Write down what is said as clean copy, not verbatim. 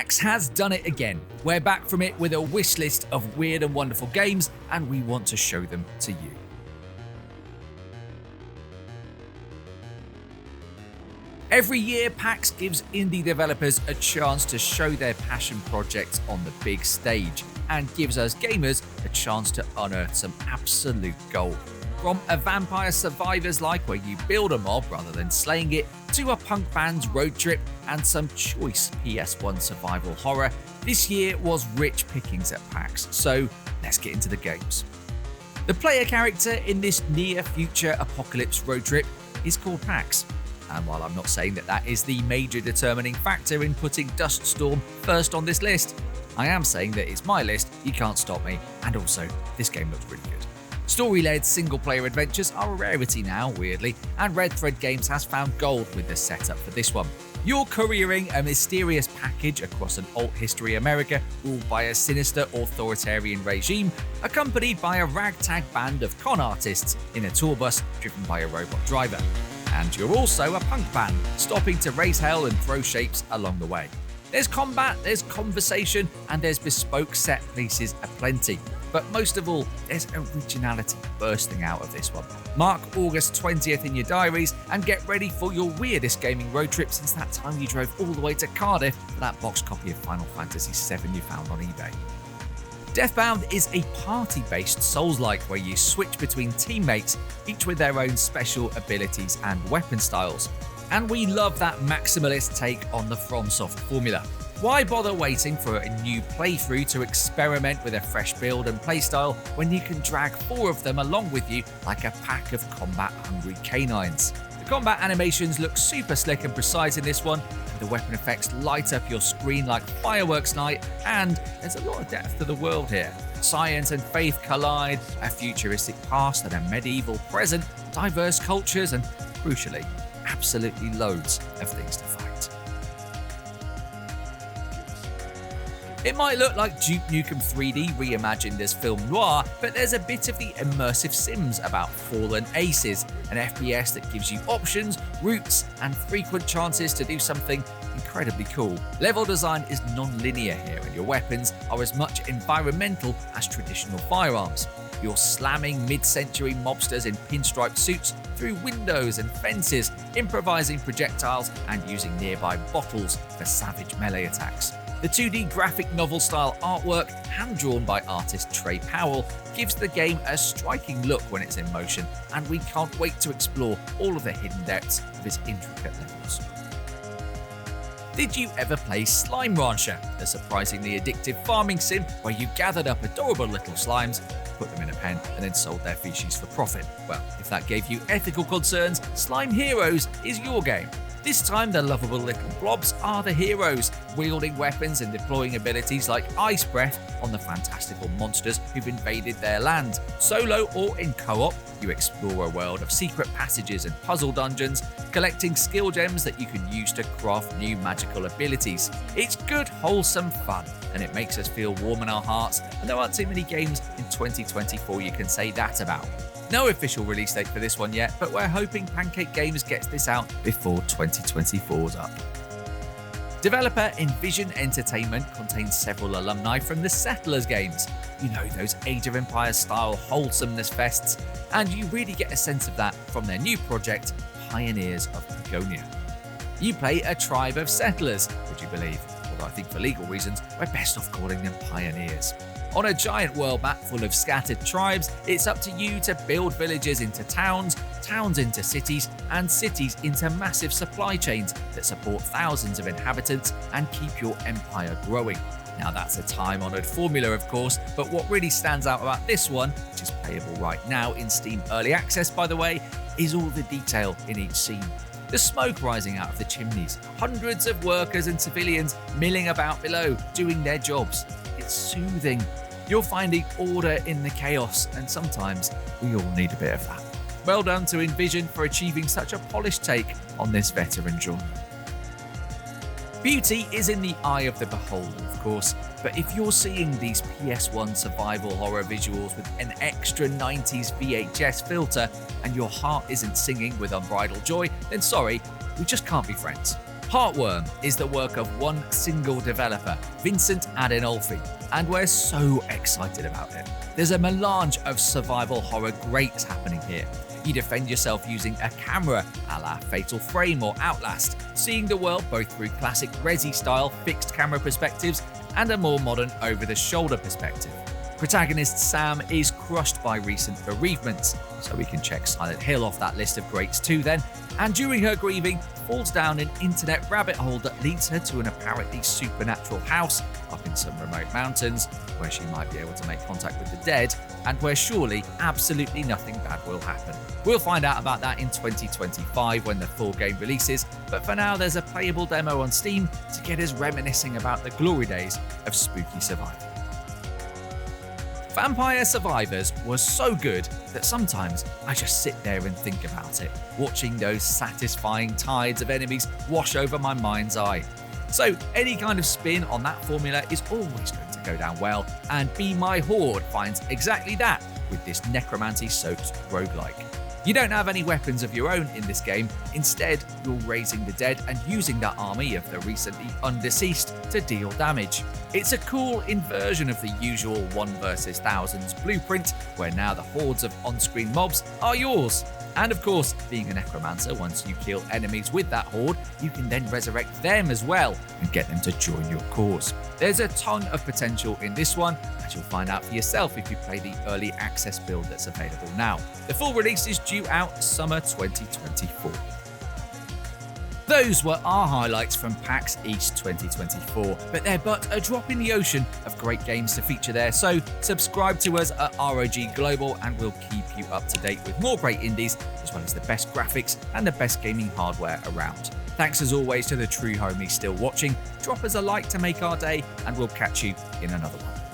PAX has done it again. We're back from it with a wish list of weird and wonderful games, and we want to show them to you. Every year, PAX gives indie developers a chance to show their passion projects on the big stage, and gives us gamers a chance to unearth some absolute gold. From a Vampire Survivors like where you build a mob rather than slaying it, to a punk band's road trip and some choice PS1 survival horror, this year was rich pickings at PAX, so let's get into the games. The player character in this near-future apocalypse road trip is called PAX, and while I'm not saying that is the major determining factor in putting Duststorm first on this list, I am saying that it's my list, you can't stop me, and also, this game looks really good. Story-led single-player adventures are a rarity now, weirdly, and Red Thread Games has found gold with the setup for this one. You're couriering a mysterious package across an alt-history America ruled by a sinister authoritarian regime, accompanied by a ragtag band of con artists in a tour bus driven by a robot driver. And you're also a punk band, stopping to raise hell and throw shapes along the way. There's combat, there's conversation, and there's bespoke set pieces aplenty. But most of all, there's originality bursting out of this one. Mark August 20th in your diaries and get ready for your weirdest gaming road trip since that time you drove all the way to Cardiff for that box copy of Final Fantasy VII you found on eBay. Deathbound is a party-based Souls-like where you switch between teammates, each with their own special abilities and weapon styles. And we love that maximalist take on the FromSoft formula. Why bother waiting for a new playthrough to experiment with a fresh build and playstyle when you can drag 4 of them along with you like a pack of combat-hungry canines? The combat animations look super slick and precise in this one, and the weapon effects light up your screen like fireworks night, and there's a lot of depth to the world here. Science and faith collide, a futuristic past and a medieval present, diverse cultures, and crucially, absolutely loads of things to fight. It might look like Duke Nukem 3D reimagined as film noir, but there's a bit of the immersive Sims about Fallen Aces, an FPS that gives you options, routes, and frequent chances to do something incredibly cool. Level design is non-linear here, and your weapons are as much environmental as traditional firearms. You're slamming mid-century mobsters in pinstriped suits through windows and fences, improvising projectiles and using nearby bottles for savage melee attacks. The 2D graphic novel-style artwork, hand-drawn by artist Trey Powell, gives the game a striking look when it's in motion, and we can't wait to explore all of the hidden depths of its intricate levels. Did you ever play Slime Rancher, the surprisingly addictive farming sim where you gathered up adorable little slimes, put them in a pen, and then sold their feces for profit? Well, if that gave you ethical concerns, Slime Heroes is your game. This time, the lovable little blobs are the heroes, wielding weapons and deploying abilities like Ice Breath on the fantastical monsters who've invaded their land. Solo or in co-op, you explore a world of secret passages and puzzle dungeons, collecting skill gems that you can use to craft new magical abilities. It's good, wholesome fun, and it makes us feel warm in our hearts, and there aren't too many games in 2024 you can say that about. No official release date for this one yet, but we're hoping Pancake Games gets this out before 2024's up. Developer Envision Entertainment contains several alumni from the Settlers games. You know, those Age of Empires style wholesomeness fests, and you really get a sense of that from their new project, Pioneers of Pagonia. You play a tribe of settlers, would you believe? Although I think for legal reasons, we're best off calling them pioneers. On a giant world map full of scattered tribes, it's up to you to build villages into towns, towns into cities, and cities into massive supply chains that support thousands of inhabitants and keep your empire growing. Now that's a time-honoured formula, of course, but what really stands out about this one, which is playable right now in Steam Early Access by the way, is all the detail in each scene. The smoke rising out of the chimneys, hundreds of workers and civilians milling about below, doing their jobs. It's soothing. You're finding order in the chaos, and sometimes we all need a bit of that. Well done to Envision for achieving such a polished take on this veteran genre. Beauty is in the eye of the beholder, of course, but if you're seeing these PS1 survival horror visuals with an extra 90s VHS filter and your heart isn't singing with unbridled joy, then sorry, we just can't be friends. Heartworm is the work of one single developer, Vincent Adinolfi, and we're so excited about it. There's a melange of survival horror greats happening here. You defend yourself using a camera a la Fatal Frame or Outlast, seeing the world both through classic Resi-style fixed camera perspectives and a more modern over-the-shoulder perspective. Protagonist Sam is crushed by recent bereavements, so we can check Silent Hill off that list of greats too then, and during her grieving, falls down an internet rabbit hole that leads her to an apparently supernatural house up in some remote mountains, where she might be able to make contact with the dead, and where surely absolutely nothing bad will happen. We'll find out about that in 2025 when the full game releases, but for now there's a playable demo on Steam to get us reminiscing about the glory days of spooky survival. Vampire Survivors was so good that sometimes I just sit there and think about it, watching those satisfying tides of enemies wash over my mind's eye. So any kind of spin on that formula is always going to go down well, and Be My Horde finds exactly that with this necromancy-soaked roguelike. You don't have any weapons of your own in this game, instead you're raising the dead and using that army of the recently undeceased to deal damage. It's a cool inversion of the usual 1 versus thousands blueprint, where now the hordes of on-screen mobs are yours. And of course, being a necromancer, once you kill enemies with that horde, you can then resurrect them as well and get them to join your cause. There's a ton of potential in this one, as you'll find out for yourself if you play the early access build that's available now. The full release is due out summer 2024. Those were our highlights from PAX East 2024, but they're but a drop in the ocean of great games to feature there, so subscribe to us at ROG Global and we'll keep you up to date with more great indies, as well as the best graphics and the best gaming hardware around. Thanks as always to the true homies still watching. Drop us a like to make our day, and we'll catch you in another one.